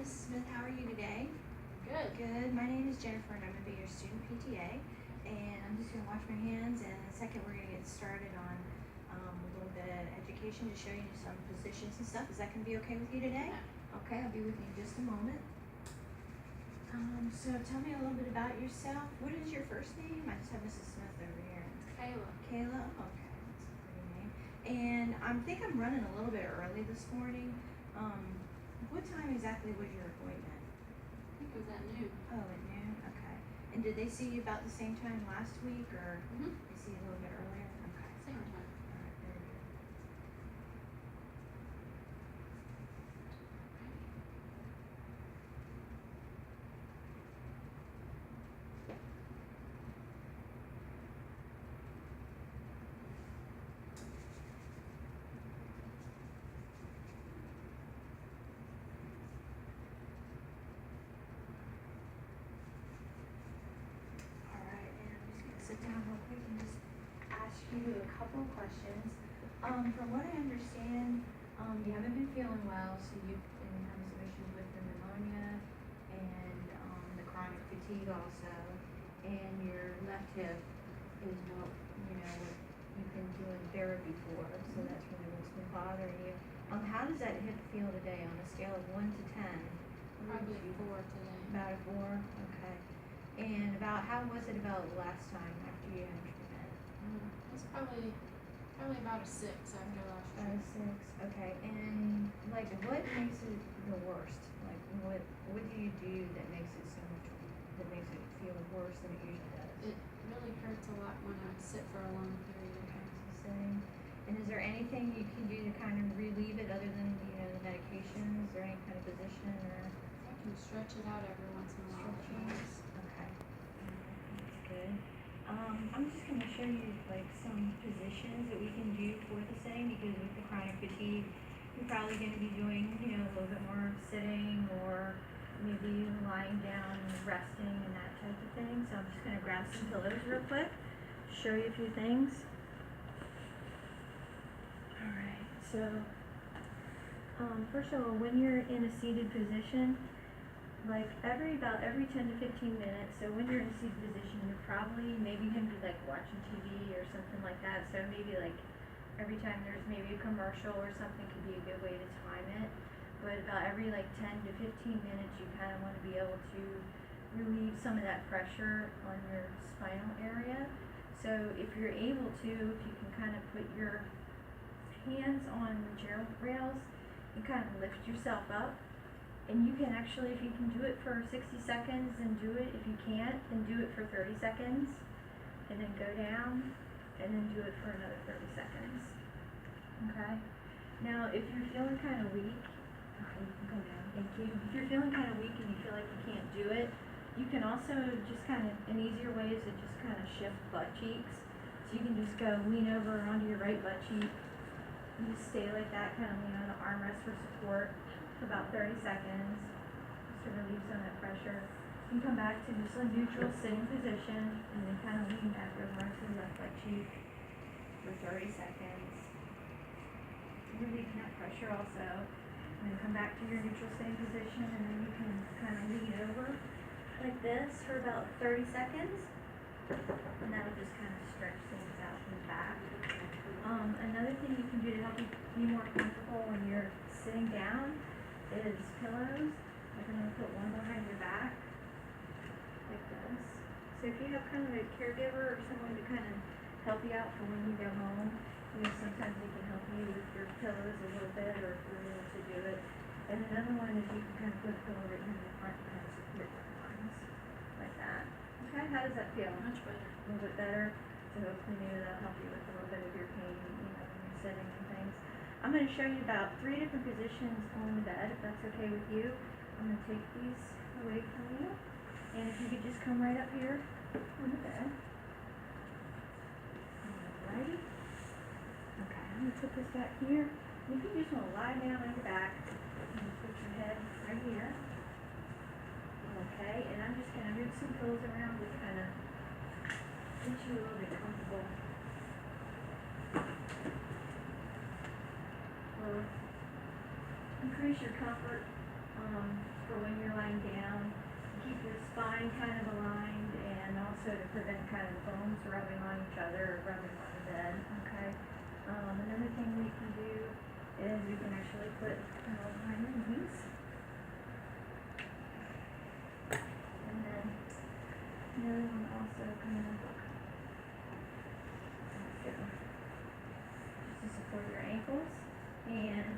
Mrs. Smith. How are you today? Good. Good. My name is Jennifer, and I'm going to be your student PTA. And I'm just going to wash my hands. And in a second, we're going to get started on a little bit of education to show you some positions and stuff. Is that going to be okay with you today? Yeah. Okay. I'll be with you in just a moment. So tell me a little bit about yourself. What is your first name? I just have Mrs. Smith over here. Kayla. Kayla. Okay. That's a pretty name. And I think I'm running a little bit early this morning. What time exactly was your appointment? I think it was at noon. Oh, at noon? Okay. And did they see you about the same time last week, or Mm-hmm. they see you a little bit earlier? Okay. Same time. All right, very good. All right, and I'm just gonna sit down real quick and just ask you a couple of questions. From what I understand, you haven't been feeling well, so you've been having some issues with the pneumonia and the chronic fatigue also, and your left hip is what what you've been doing therapy for, so that's really what's been bothering you. How does that hip feel today on a scale of 1 to 10? Probably 4 today. About a 4, okay. And how was it about last time after you had treatment? It's probably about a 6 after last About year. a 6, okay. And what makes it the worst? Like what do you do that makes it feel worse than it usually does? It really hurts a lot when I sit for a long period of time. Same. And is there anything you can do to kind of relieve it other than the medications or any kind of position or I can stretch it out every once in a while. stretchings? Okay. That's good. I'm just going to show you like some positions that we can do for the same, because with the chronic fatigue, you're probably going to be doing, a little bit more sitting or maybe lying down and resting and that type of thing. So I'm just going to grab some pillows real quick, show you a few things. All right. So first of all, when you're in a seated position, like about every 10 to 15 minutes, so when you're in a seated position, you're probably maybe going to be like watching TV or something like that, so maybe like every time there's maybe a commercial or something could be a good way to time it, but about every like 10 to 15 minutes you kind of want to be able to relieve some of that pressure on your spinal area. So if you're able to, if you can kind of put your hands on the chair rails and kind of lift yourself up. And you can actually, if you can do it for 60 seconds, then do it. If you can't, then do it for 30 seconds. And then go down, and then do it for another 30 seconds. Okay? Now, if you're feeling kind of weak, okay, you can go down. Thank you. If you're feeling kind of weak and you feel like you can't do it, you can also just kind of, an easier way is to just kind of shift butt cheeks. So you can just go lean over onto your right butt cheek. You just stay like that, kind of lean on the armrest for support for about 30 seconds, just to relieve some of that pressure. You can come back to just a neutral sitting position, and then kind of lean back over onto the left butt cheek for 30 seconds. Relieving that pressure also. And then come back to your neutral sitting position, and then you can kind of lean over like this for about 30 seconds. And that'll just kind of stretch things out in the back. Another thing you can do to help you be more comfortable when you're sitting down is pillows. Like I'm going to put one behind your back, like this. So if you have kind of a caregiver or someone to kind of help you out for when you go home, sometimes they can help you with your pillows a little bit, or if you're able to do it. And another one is you can kind of put a pillow right in the front and kind of support your arms, like that. Okay, how does that feel? Much better. A little bit better. So hopefully maybe that'll help you with a little bit of your pain, when you're sitting and things. I'm going to show you about 3 different positions on the bed, if that's okay with you. I'm going to take these away from you. And if you could just come right up here on the bed. Alrighty. Okay, I'm going to put this back here. And if you just want to lie down on your back, and put your head right here. Okay, and I'm just going to move some pillows around to kind of get you a little bit comfortable. Or increase your comfort for spine kind of aligned, and also to prevent kind of bones rubbing on each other or rubbing on the bed, okay? Another thing we can do is we can actually put behind the knees. And then another one also kind of just to support your ankles. And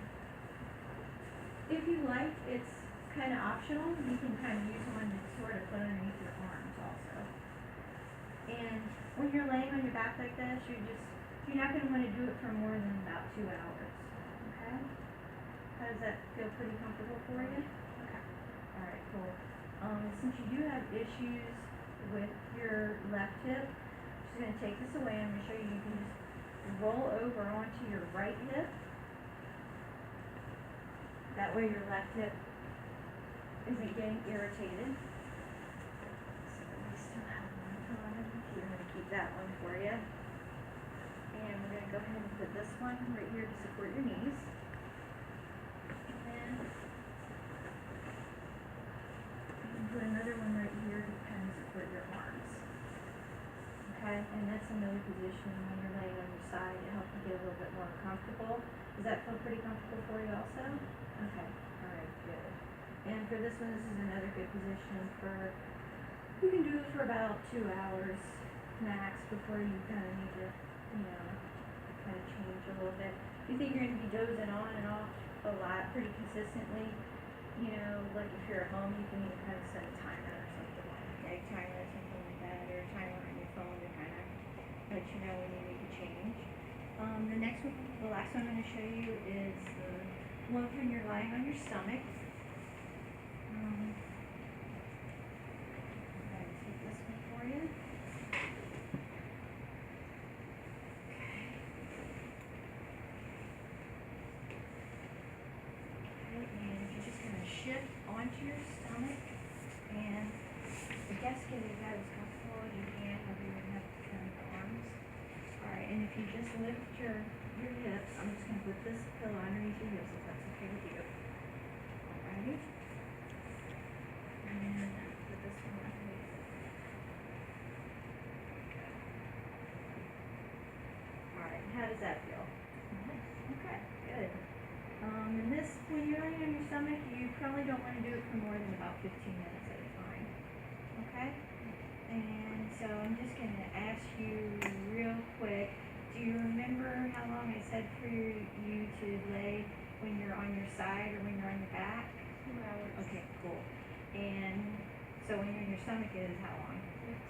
if you like, it's kind of optional. You can kind of use one to sort of put underneath your arms also. And when you're laying on your back like this, you're not going to want to do it for more than about 2 hours. Okay? How does that feel? Pretty comfortable for you? Okay. All right, cool. Since you do have issues with your left hip, I'm just going to take this away. I'm going to show you. You can just roll over onto your right hip. That way your left hip isn't getting irritated. So we still have one on. We're going to keep that one for you. And we're going to go ahead and put this one right here to support your knees. And then you can put another one right here to kind of support your arms. Okay, and that's another position when you're laying on your side to help you get a little bit more comfortable. Does that feel pretty comfortable for you also? Okay, alright, good. And for this one, this is another good position for, you can do it for about 2 hours max before you kind of need to, kind of change a little bit. If you think you're going to be dozing on and off a lot pretty consistently, like if you're at home, you can even kind of set a timer or something like a timer or something like that, or a timer on your phone to kind of let you know when you need to change. The next one, the last one I'm going to show you is the one when you're lying on your stomach. I'm going to take this one for you. Okay, and you're just going to shift onto your stomach, and I guess get it about as comfortable as you can, however you have to turn the arms. Alright, and if you just lift your hips, I'm just going to put this pillow underneath your hips if that's okay with you. Alrighty. And put this one underneath it. Alright, how does that feel? Okay, good. And this, when you're laying on your stomach, you probably don't want to do it for more than about 15 minutes at a time. Okay? And so I'm just going to ask you real quick, do you remember how long I said for you to lay when you're on your side or when you're on your back? 2 hours. Okay, cool. And so when you're in your stomach is how long?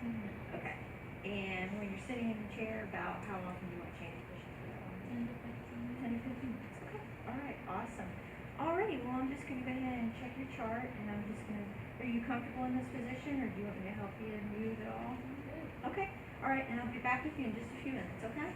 15 minutes. Okay. And when you're sitting in the chair, about how often do you want to change positions for that one? 10 to 15 minutes. 10 to 15 minutes. Okay. All right. Awesome. Alrighty. Well, I'm just going to go ahead and check your chart, and I'm just going to. Are you comfortable in this position, or do you want me to help you move at all? Good. Okay. All right. And I'll be back with you in just a few minutes. Okay.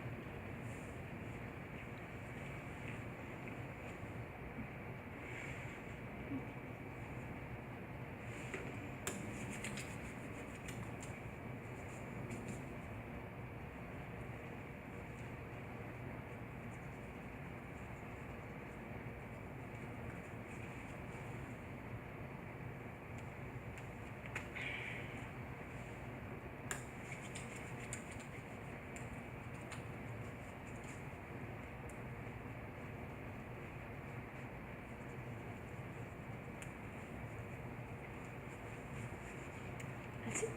That's it.